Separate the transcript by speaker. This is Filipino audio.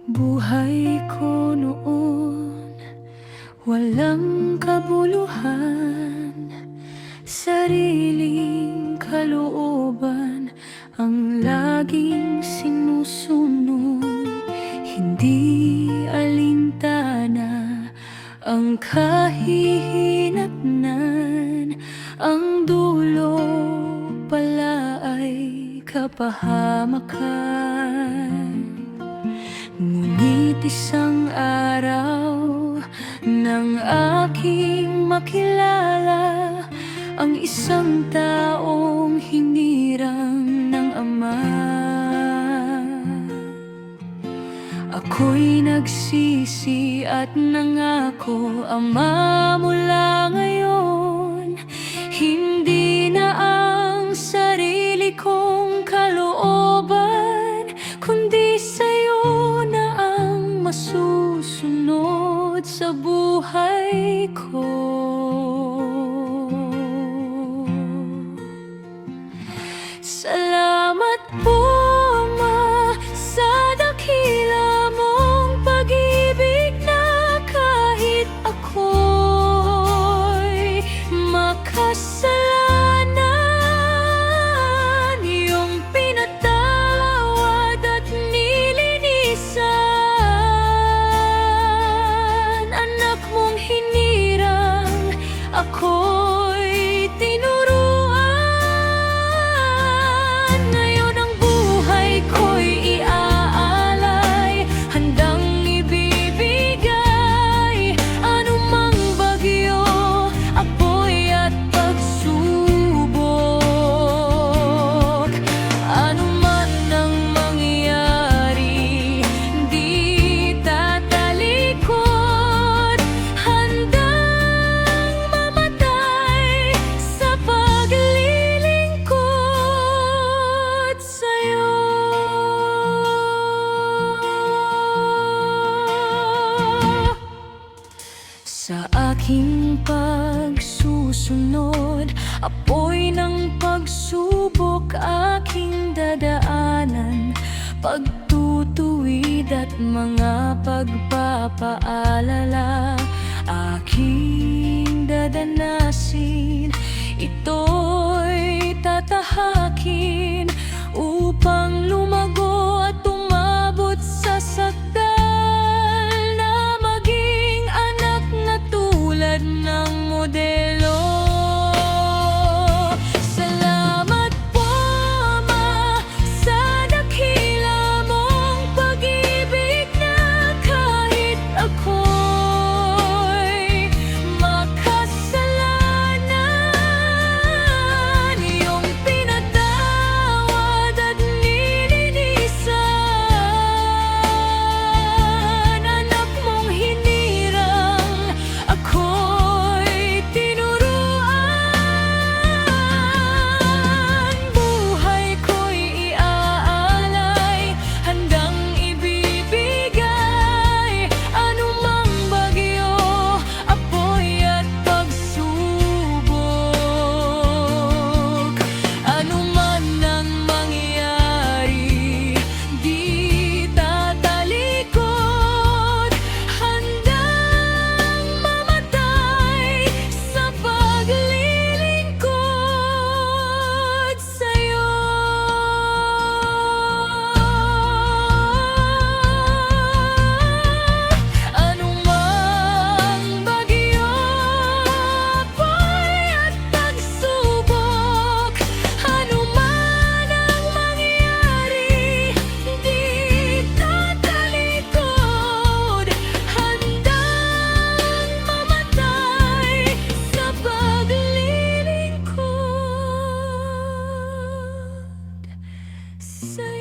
Speaker 1: Buhay ko noon, walang kabuluhan, sariling kalooban ang laging sinusunod. Hindi alintana ang kahihinatnan, ang dulo pala ay kapahamakan. Ngunit isang araw nang aking makilala ang isang taong hinirang ng Ama, ako'y nagsisi at nangako, Ama, mula ngayon hindi na ang sarili kong kalooban, kundi sa'yo na ang masusunod sa buhay ko. Salamat po, Ama, sa dakila mong pag-ibig na kahit ako'y makasalanan, iyong pinatawad at nilinisan. Anak mong hinirang, ako'y tinuruan. Ngayon ang buhay ko'y iaalay, handang ibibigay anumang bagyo, apoy at pagsubok. Anuman ang mangyari, di tatalikod, handang mamatay sa paglilingkod sa'yo. Sa aking pagsusunod, apoy ng pagsubok aking dadaanan, pagtutuwid at mga pagpapaalala aking dadanasin. Ito'y tatahakin upang lumago at umabot sa sakdal na maging anak na tulad ng modelo. Salamat po, Ama, sa dakila mong pag-ibig na kahit ako'y makasalanan, iyong pinatawad at nilinisan. Anak mong hinirang, ako'y tinuruan. Buhay ko'y iaalay, handang ibibigay anumang bagyo, apoy at pagsubok. Anuman ang mangyari, di tatalikod, handang mamatay sa paglilingkod sa'yo. Anumang bagyo, apoy at pagsubok, anuman ang mangyari, di tatalikod, handang mamatay sa paglilingkod sa'yo.